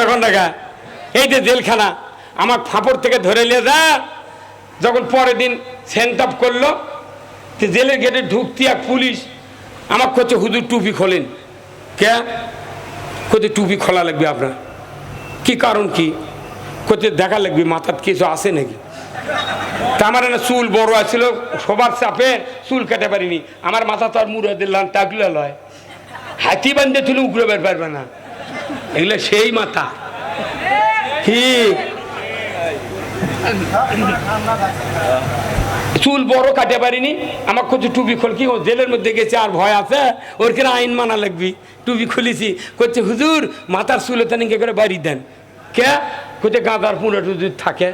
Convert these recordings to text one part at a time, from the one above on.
কতক্ষণ টাকা এই যে জেলখানা আমার ফাঁপড় থেকে ধরে নিয়ে যা যখন পরের দিন সেন্ট আপ করলো জেলের গেটে ঢুকতি এক পুলিশ আমার করছে হুজুর টুপি খোলেন কে করছে টুপি খোলা লাগবে আপনার কি কারণ কি করছে দেখা লাগবে মাথার কিছু আসে নাকি তা আমার না চুল বড় আছিল সবার চাপে চুল কাটে পারিনি আমার মাথা তো আর মুড়ে দিলাম টাকলে লয় হাতি বান্ধে তুলে উগড়ে বের পারবে না এগুলো সেই মাথা কি চুল বড় কাটে পারিনি আমার করছে টুপি খোল কি ও জেলের মধ্যে গেছে আর ভয় আছে ওর কেন আইন মানা লাগবি টুপি খুলেছি করছে হুজুর মাথার চুলে তানি কে করে বাড়ি দেন কে করছে গাঁদার পুরো টুজু থাকে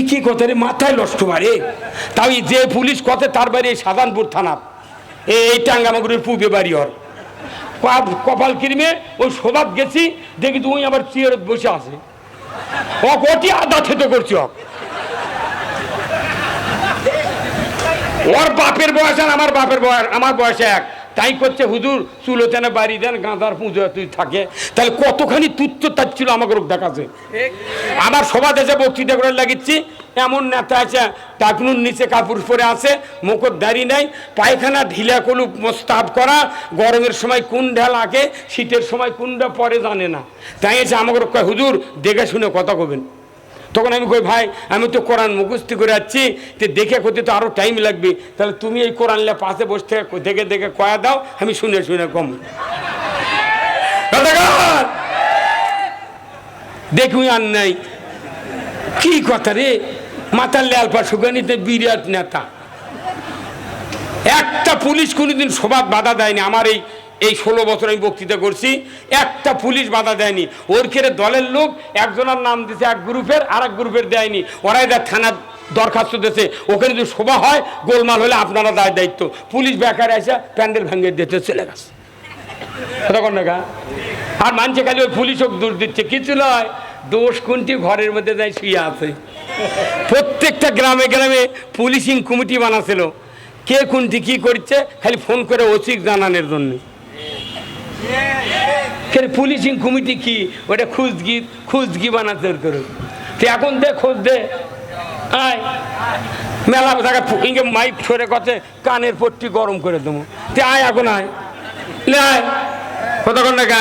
কি কথা রে মাথায় নষ্ট বাড়ে তাও যে পুলিশ কথা তার বাড়ি সাধারণপুর থানা এই টাঙ্গামাগুড়ির পূবে বাড়ি ওর কপাল কিরমে ওই সবাব গেছি দেখি তুই আবার চেয়ারত বসে আছে ও কোটি আদা খেতে করছি ওর বাপের বয়স আর আমার বাপের বয়স আমার বয়স এক তাই করছে হুজুর চুলোতেনে বাড়ি দেন গাঁদার পুজো তুই থাকে তাহলে কতখানি তুচ্ছ তার ছিল আমাকে দেখাচ্ছে আমার সভা দেশে বক্তৃতা করে লাগিচ্ছি এমন নেতা আছে টাকনুর নিচে কাপড় পরে আছে মুখর দাড়ি নাই পায়খানা ঢিলা কলু মোস্তাব করা গরমের সময় কোন ঢাল আঁকে শীতের সময় কোনটা পরে জানে না তাই এসে আমাকে কয় হুজুর দেখে শুনে কথা কবেন তখন আমি কই ভাই আমি তো কোরআন মুখস্থি করে যাচ্ছি তো দেখে করতে তো আরো টাইম লাগবে তাহলে তুমি এই কোরআন লে পাশে বসে থেকে দেখে দেখে কয়া দাও আমি শুনে শুনে কম দেখুন আর নাই কি কথা রে মাথার লেলপা সুগানিতে বিরাট নেতা একটা পুলিশ কোনোদিন সবাব বাধা দেয়নি আমার এই 16 বছর আমি বক্তৃতা করছি একটা পুলিশ বাধা দেয়নি ওর খেয়ে দলের লোক একজনের নাম দিছে এক গ্রুপের আর এক গ্রুপের দেয়নি ওরাই দেয় থানার দরখাস্ত দিয়েছে ওখানে যদি সভা হয় গোলমাল হলে আপনারা দায়িত্ব পুলিশ বেকার এসে প্যান্ডেল ভেঙে দিতে চলে গেছে তখন না আর মানছে খালি ওই পুলিশ দোষ দিচ্ছে কিছু নয় দোষ কোনটি ঘরের মধ্যে যাই শুয়ে আছে প্রত্যেকটা গ্রামে গ্রামে পুলিশিং কমিটি বানাছিল কে কোনটি কি করছে খালি ফোন করে ওসিক জানানোর জন্য পুলিশিং কমিটি কি ওটা খুঁজগি বানাতে করে এখন দে খোঁজ দে আয় মেলা জায়গা মাইক সরে কথা কানের পট্টি গরম করে দেবো তে আয় এখন আয় আয় কতক্ষণ টাকা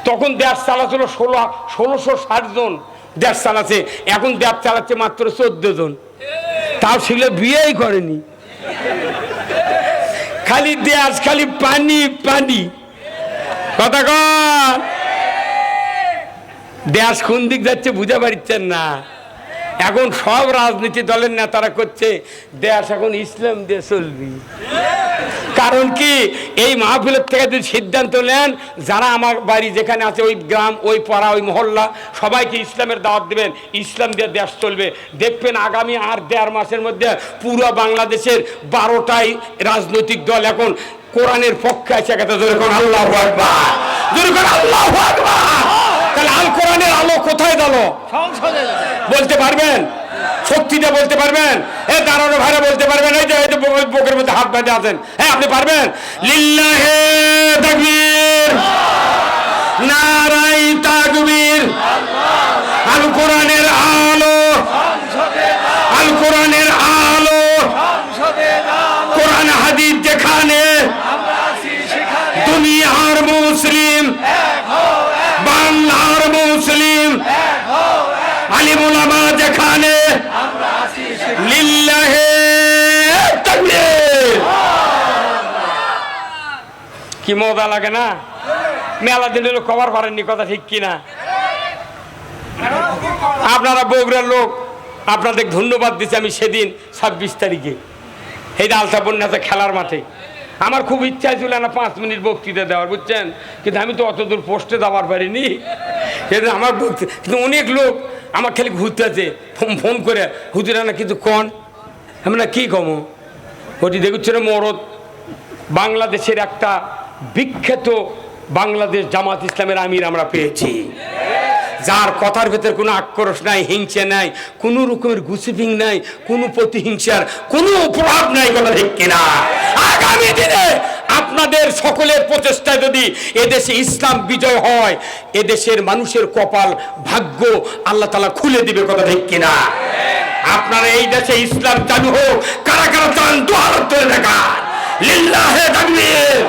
তখন দেশ চালাচ্ছিল 1660 জন দেশ চালাচ্ছে এখন দেশ চালাচ্ছে মাত্র 14 জন তাও সেগুলো বিয়েই করেনি খালি দেশ খালি পানি পানি কথা কন দেশ কোন দিক যাচ্ছে বুঝতে পারছেন না এখন সব রাজনীতি দলের নেতারা করছে দেশ এখন ইসলাম দিয়ে চলবি কারণ কি এই মাহফিলের থেকে যদি সিদ্ধান্ত নেন যারা আমার বাড়ি যেখানে আছে ওই গ্রাম ওই পাড়া ওই মহল্লা সবাইকে ইসলামের দাওয়াত দেবেন ইসলাম দিয়ে দেশ চলবে দেখবেন আগামী আর 1.5 মাসের মধ্যে পুরো বাংলাদেশের 12টাই রাজনৈতিক দল এখন কোরআনের পক্ষে আছে আল্লাহু আকবার আল্লাহু আকবার তাহলে আল কোরআনের আলো কোথায় গেল সংসদে বলতে পারবেন শক্তিটা বলতে পারবেন এ দাঁড়ানো ভাইরা বলতে পারবেন এই যে বুকের মধ্যে হাত বেঁধে আছেন হ্যাঁ আপনি পারবেন লিল্লাহে তাকবীর নারায়ে তাকবীর আল কোরআনের আলো আল কোরআনের আলো কোরআন হাদিস যেখানে দুনিয়ার মুসলিম বাংলার মুসলিম আলিম উলামা যেখানে লিল্লাহে তাকবীর কি মজা লাগে না মেলা দিন হলো কভার পারেননি কথা ঠিক কিনা আপনারা বগুড়ার লোক আপনাদের ধন্যবাদ দিচ্ছি আমি সেদিন 26 তারিখে এই আলতাপন্যাসে খেলার মাঠে আমার খুব ইচ্ছা ছিল না 5 মিনিট বক্তৃতা দেওয়ার বুঝছেন কিন্তু আমি তো অত দূর পোস্টে দেওয়ার পারিনি সেদিন আমার কিন্তু অনেক লোক আমার খালি ঘুরতে আছে ফোন করে হুজুরা না কিন্তু কন আমি না কী কমো ওটি দেখুচ্ছিল মরদ বাংলাদেশের একটা বিখ্যাত বাংলাদেশ জামাত ইসলামের আমির আমরা পেয়েছি যার কথার ভেতর কোনো আক্রোশ নাই হিংসা নাই কোনো রকমের গুসিপিং নাই কোনো প্রতিহিংসার কোনো অপরাধ নাই কথা ঠিক কিনা আগামী দিনে আপনাদের সকলের প্রচেষ্টায় যদি এদেশে ইসলাম বিজয় হয়, এদেশের মানুষের কপাল ভাগ্য আল্লাহ তাআলা খুলে দিবে, কথা ঠিক কিনা? আপনারা এই দেশে ইসলাম চালু হোক, কারা কারা চান দুহাত তুলে দেখান, লিল্লাহে তাকবীর।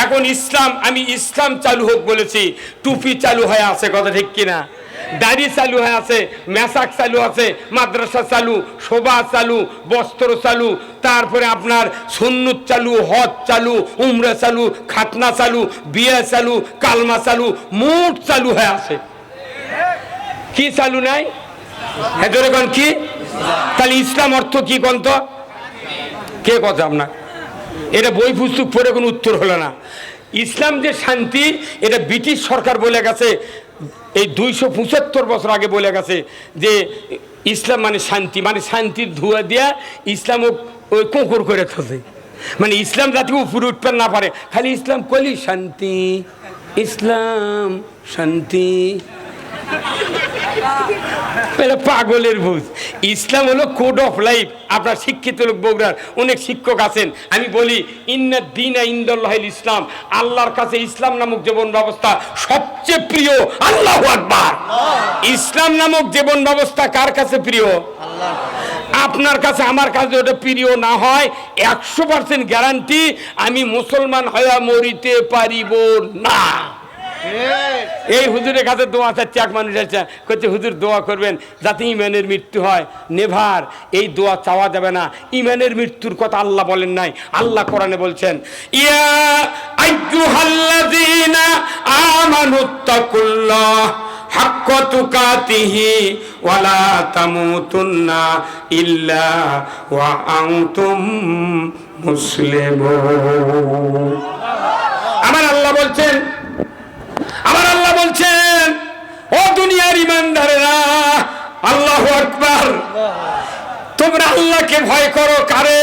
এখন ইসলাম, আমি ইসলাম চালু হোক বলেছি, টুপি চালু হয়ে আছে, কথা ঠিক কিনা? দাড়ি চালু হয়ে আছে, মেসাক চালু আছে, মাদ্রাসা চালু, শোভা চালু, বস্ত্র চালু, তারপরে আপনার সুন্নত চালু, হজ চালু, উমরা চালু, খাতনা চালু, বিয়ে চালু, কালমা চালু, মোট চালু হয়ে আছে। কি চালু নাই? হ্যাঁ জোরে কোন কি? তাহলে ইসলাম অর্থ কি কোন তো? কে কথা আপনার? এটা বই পুস্তক পড়ে কোনো উত্তর হলো না। ইসলাম যে শান্তি, এটা ব্রিটিশ সরকার বলে গেছে, এই 275 বছর আগে বলে গেছে যে ইসলাম মানে শান্তি, মানে শান্তির ধোঁয়া দিয়া ইসলাম ওই কোঁকর করে থাকে, মানে ইসলাম যাতে উপরে উঠতে না পারে, খালি ইসলাম কলি শান্তি, ইসলাম শান্তি, পাগলের বুঝ। ইসলাম হলো কোড অফ লাইফ। আপনার শিক্ষিত লোক বগুড়ার অনেক শিক্ষক আছেন, আমি বলি ইন্না দীনা ইনদাল্লাহিল ইসলাম, আল্লাহর কাছে ইসলাম নামক জীবন ব্যবস্থা সবচেয়ে প্রিয়। আল্লাহু আকবার। ইসলাম নামক জীবন ব্যবস্থা কার কাছে প্রিয়? আল্লাহ। আপনার কাছে আমার কাছে ওটা প্রিয় না হয়, 100% গ্যারান্টি আমি মুসলমান হয়ে মরিতে পারিব না। এই হুজুরের কাছে দোয়া চাচ্ছে, এক মানুষ আছে করছে হুজুর দোয়া করবেন যাতে ইমানের মৃত্যু হয়। নেভার, এই দোয়া চাওয়া যাবে না। ইমানের মৃত্যুর কথা আল্লাহ বলেন নাই, আল্লাহ কোরআনে বলছেন ইয়া আইয়ুহাল্লাযীনা আমানুত্তাকুল্লাহ হাক্কা তুকাতিহি ওয়া লা তামুতুন্না ইল্লা ওয়া আনতুম মুসলিমুন। আমার আল্লাহ বলছেন, আমার আল্লাহ বলছেন ও দুনিয়ার ইমানদারেরা, আল্লাহু আকবার, তোমরা আল্লাহকে ভয় করো। কারে?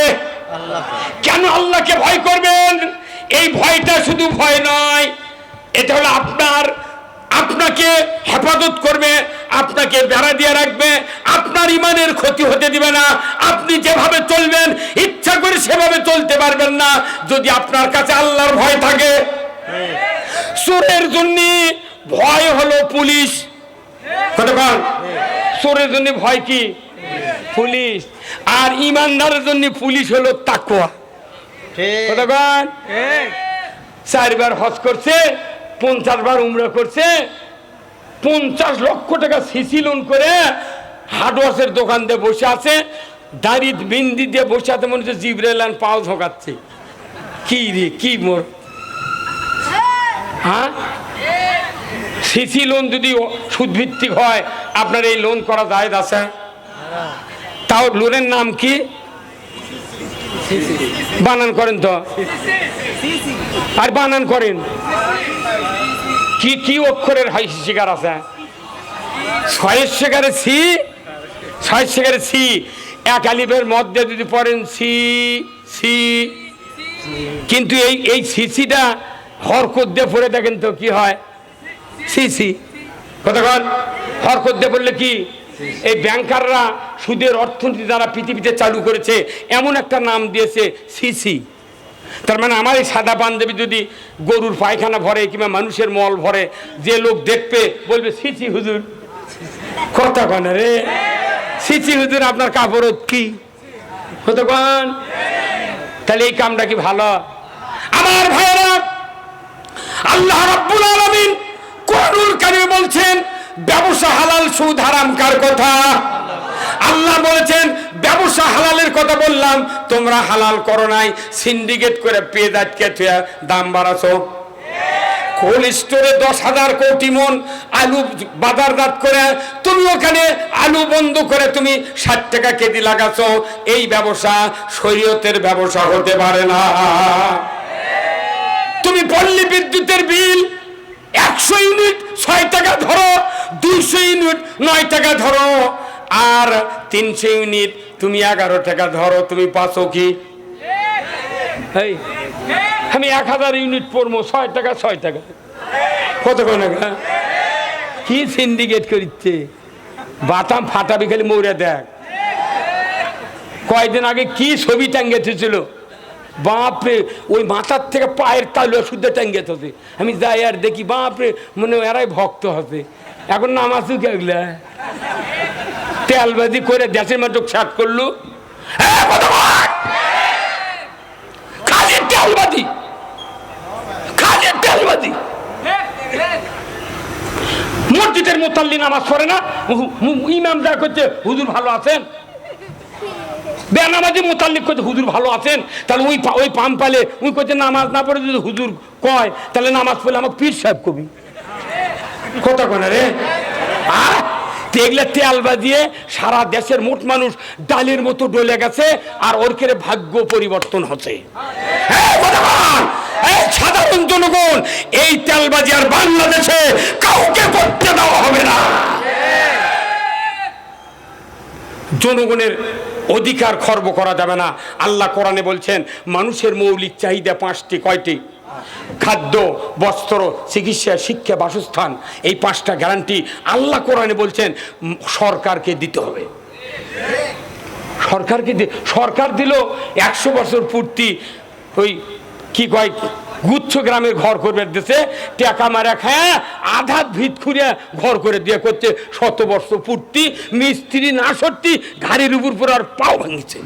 কেন আল্লাহকে ভয় করবেন? এই ভয়টা শুধু ভয় নয়, এটা হলো আপনাকে হেফাজত করবে, আপনাকে বেড়া দিয়ে রাখবে, আপনার ইমানের ক্ষতি হতে দিবে না। আপনি যেভাবে চলবেন ইচ্ছা করে সেভাবে চলতে পারবেন না যদি আপনার কাছে আল্লাহর ভয় থাকে। চোরের জন্য ভয় হলো পুলিশ, কতক্ষণ? চোরের জন্য ভয় কি? পুলিশ। আর ইমানদারের জন্য পুলিশ হলো তাকওয়া, কতক্ষণ? 4 বার হজ করছে, 50 বার উমরা করছে, 50 লক্ষ টাকা সিসি লোন করে হার্ডওয়ার্সের দোকান দিয়ে বসে আছে, দাড়ি বিন্দি দিয়ে বসে আছে, মনে হচ্ছে জিবরাইল পাও ঝোঁকাচ্ছে। কি রে, কি মোর? হ্যাঁ, সিসি লোন যদি সুদভিত্তিক হয়, আপনার এই লোন করা জায়েজ আছে? তাও লোনের নাম কি? বানান করেন তো, আর বানান করেন কি কি অক্ষরের শিকার আছে? 6 শিকারে সি, 6 শিকারে সি, এক আলিফের মধ্যে যদি পড়েন সি সি, কিন্তু এই সিসিটা হরকত দিয়ে পড়ে দেখেন তো কি হয়? সিসি। কতক্ষণ? হরকত দিয়ে পড়লে কি? এই ব্যাংকাররা সুদের অর্থনীতি যারা পৃথিবীতে চালু করেছে এমন একটা নাম দিয়েছে সিসি। তার মানে আমার এই সাদা পাঞ্জাবি যদি গরুর পায়খানা ভরে কিংবা মানুষের মল ভরে, যে লোক দেখবে বলবে সিসি হুজুর। কথা কন রে, সিসি হুজুর আপনার কাপড় কি? কতক্ষণ? তাহলে এই কামটা কি ভালো? আমার ভাইয়েরা, আল্লাহ রাব্বুল আলামিন কোরআনুল কারীমে বলছেন ব্যবসা হালাল, সুদ হারাম। কার কথা? আল্লাহ বলেছেন ব্যবসা হালালের কথা বললাম, তোমরা হালাল করো নাই, সিন্ডিকেট করে পেজ আটকে দাম বাড়াছো। কোল্ড স্টোরে 10,000 কোটি মন আলু বাজারজাত করে তুমি ওখানে আলু বন্ধ করে তুমি 60 টাকা কেজি লাগাছো। এই ব্যবসা শরীয়তের ব্যবসা হতে পারে না। তুমি পল্লী বিদ্যুতের বিল 100 ইউনিট 6 টাকা ধরো, 200 ইউনিট 9 টাকা ধরো, আর 300 ইউনিট তুমি 11 টাকা ধরো, তুমি পাচ্ছ কি? আমি 1000 ইউনিট পড়বো 6 টাকা 6 টাকা, কত টাকা? কি সিন্ডিকেট করছে? বাতাম ফাটাবি খালি মরে দেখ। কয়েকদিন আগে কি ছবি টাঙ্গেছিল, বাপরে ওই মাথার থেকে পায়ের তালুয়া শুদ্ধ টাঙ্গে থাকে। আমি যাই আর দেখি বাপরে মনে হয় এরাই ভক্ত হবে। এখন নামাজও গেগলা তেলবাজি করে দেশের মধ্যে ছাট করলো। খালি তেলবাজি, খালি তেলবাজি। মসজিদের মোতাল্লি নামাজ পড়ে না, ইমাম যা করছে হুজুর ভালো আছেন, বেনামাজি মোতাল্লিক করছে হুজুর ভালো আছেন। তাহলে ওই পাম পালে ওই করছে নামাজ না পড়ে যদি হুজুর কয় তাহলে নামাজ পড়লে আমাকে পীর সাহেব কবি কথা কনে রে। আর দেখলে তেল বাজিয়ে সারা দেশের মোট মানুষ ডালের মতো ডলে গেছে, আর ওর কেড়ে ভাগ্য পরিবর্তন হচ্ছে। সাধারণ জনগণ এই তেলবাজি আর বাংলাদেশে কাউকে করতে দেওয়া হবে না। জনগণের অধিকার খর্ব করা যাবে না। আল্লাহ কোরআনে বলছেন মানুষের মৌলিক চাহিদা পাঁচটি। কয়টি? খাদ্য, বস্ত্র, চিকিৎসা, শিক্ষা, বাসস্থান। এই পাঁচটা গ্যারান্টি আল্লাহ কোরআনে বলছেন সরকারকে দিতে হবে। সরকার দিল 100 বছর পূর্তি ওই কি কয় গুচ্ছ গ্রামে ঘর করবে দেশে টাকা মারা খায় আধা ভিত খুঁড়ে ঘর করে দিয়ে করছে 100 বছর পূর্তি। মিস্ত্রি না সত্যি ঘাড়ির উপর পরে আর পাও ভাঙছে।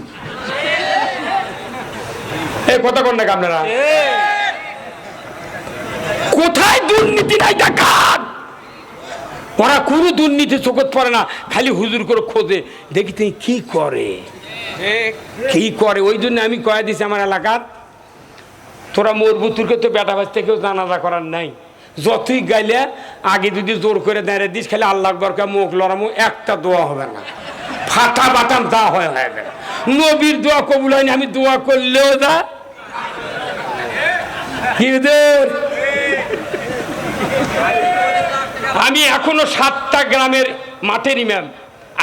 এই কথা কোন নাকি আপনারা? কোথায় দুর্নীতি নাই দেখান? ওরা কোনো দুর্নীতি চোখত পড়ে না, খালি হুজুর করে খোঁজে দেখি তুই কি করে কি করে। ওই জন্য আমি কয়ে দিছি আমার এলাকার, তোরা মরবুতুরকে তো বেটা বাচ্চা কেউ জানাজা করার নাই। যতই গাইলে আগে যদি জোর করে দাঁড়িয়ে দিস খালি আল্লাহ আকবার মুখ লড়ামো, একটা দোয়া হবে না, ফাটা বাটাম যা হয় হয়ে গেল। নবীর দোয়া কবুল হয়নি, আমি দোয়া করলেও যা আমি এখনো 7টা গ্রামের মাঠের ইমাম।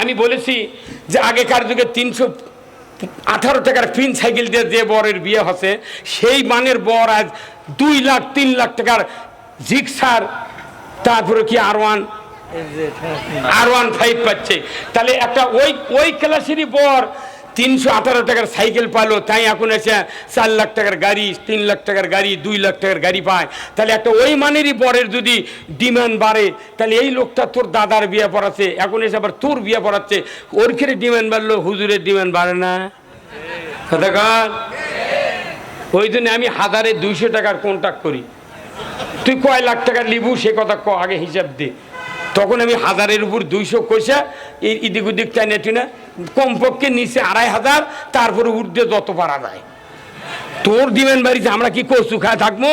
আমি বলেছি যে আগেকার যুগে 318 টাকার পিন সাইকেল দিয়ে যে বরের বিয়ে হচ্ছে সেই মানের বর আজ 2 লাখ 3 লাখ টাকার জিক্সার, তারপরে কি R15 পাচ্ছে। তাহলে একটা ওই ক্লাসেরই বর 318 টাকার সাইকেল পালো, তাই এখন এসে 4 লাখ টাকার গাড়ি, 3 লাখ টাকার গাড়ি, 2 লাখ টাকার গাড়ি পায়। তাহলে একটা ওই মানেরই বরের যদি ডিমান্ড বাড়ে, তাহলে এই লোকটা তোর দাদার বিয়ে পড়াচ্ছে, এখন এসে আবার তোর বিয়ে পড়াচ্ছে, ওর ক্ষেত্রে ডিমান্ড বাড়লো, হুজুরের ডিমান্ড বাড়ে না? ওই জন্য আমি 1200 টাকার কন্ট্যাক্ট করি। তুই কয় লাখ টাকা নিবু সে কথা আগে হিসাব দে। তখন আমি 1000-এর উপর 200 কইসা এই ইদিক উদিক টাইনে টুনে কমপক্ষে নিচে 2500, তারপরে উর্ধে যত পারা যায়। তোর ডিমান্ড বাড়িতে আমরা কি কচু খায় থাকবো?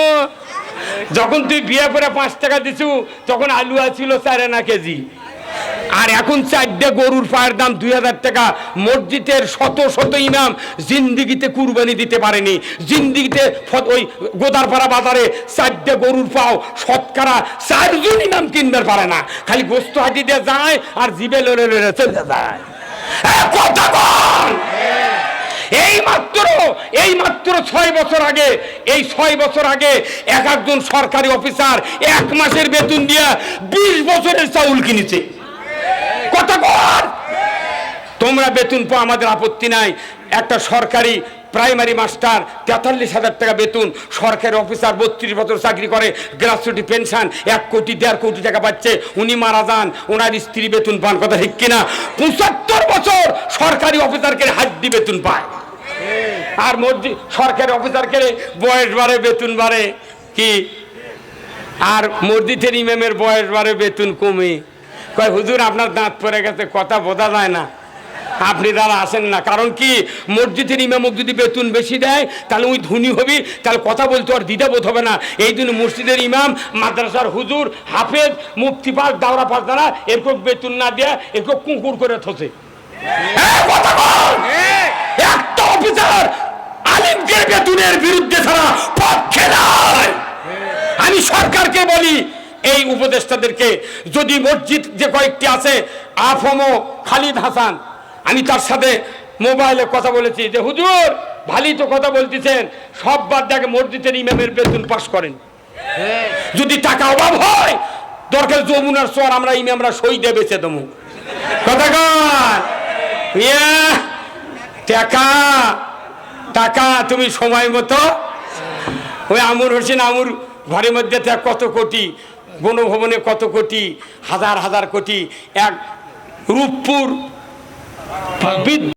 যখন তুই বিয়ে করে 5 টাকা দিছু তখন আলু ছিল 4 আনা কেজি, আর এখন 4টে গরুর পায়ের দাম 2000 টাকা। মসজিদের শত শত ইমাম জিন্দিগিতে কুরবানি দিতে পারেনি, জিন্দিগিতে ওই গোদারপাড়া বাজারে 4টে গরুর পাও শতকরা 4 জন ইমাম কিনতে পারে না, খালি গোস্ত হাঁটি দিয়ে যায় আর জিবে লড়ে লড়ে চলে যায়। কথা বল। এই মাত্র 6 বছর আগে, এই 6 বছর আগে একজন সরকারি অফিসার 1 মাসের বেতন দিয়ে 20 বছরের চাউল কিনেছে। কথা বল। তোমরা বেতন পাও, আমাদের আপত্তি নাই। একটা সরকারি প্রাইমারি মাস্টার 43,000 টাকা বেতন, সরকারি অফিসার 32 বছর চাকরি করে, গ্র্যাচুইটি পেনশন 1 কোটি 1.5 কোটি টাকা পাচ্ছে। উনি মারা যান, ওনার স্ত্রী বেতন পান, কথা ঠিক কিনা? 75 বছর সরকারি অফিসারকে হাড্ডি বেতন পায়, আর সরকারি অফিসারকে বয়স বাড়ে বেতন বাড়ে কি, আর মসজিদের ইমামের বয়স বাড়ে বেতন কমে। কয় হুজুর আপনার দাঁত পড়ে গেছে, কথা বোঝা যায় না, আপনি দ্বারা আসেন না। কারণ কি, মসজিদের ইমামক যদি বেতন বেশি দেয় তাহলে ওই ধনী হবি, তাহলে কথা বলতে আর দ্বিধাবোধ হবে না। এই জন্য মসজিদের ইমাম, মাদ্রাসার হুজুর, হাফেজ, মুফতি পাস, দাওরা পাস দ্বারা এরকম বেতন না দেয়া এরকম কুকুর করে থসে। একটা অফিসার আলিমদের বেতনের বিরুদ্ধে ছাড়া পক্ষে নয়। আমি সরকারকে বলি, এই উপদেষ্টাদেরকে, যদি মসজিদ যে কয়েকটি আছে, আফমো খালিদ হাসান, আমি তার সাথে মোবাইলে কথা বলেছি যে হুজুর ভালোই তো কথা বলতেছেন, সব বাদ দেখে মসজিদের ইমামের বেতন পাস করেন। যদি টাকা অভাব হয় দরকার যমুনার চর আমরা ইমামরা সই দিয়ে বেঁচে দেবো। কথা কন টাকা টাকা তুমি সময় মতো ওই আমুর হোসেন আমুর ঘরের মধ্যে কত কোটি, গণভবনে কত কোটি, হাজার হাজার কোটি, এক রূপপুর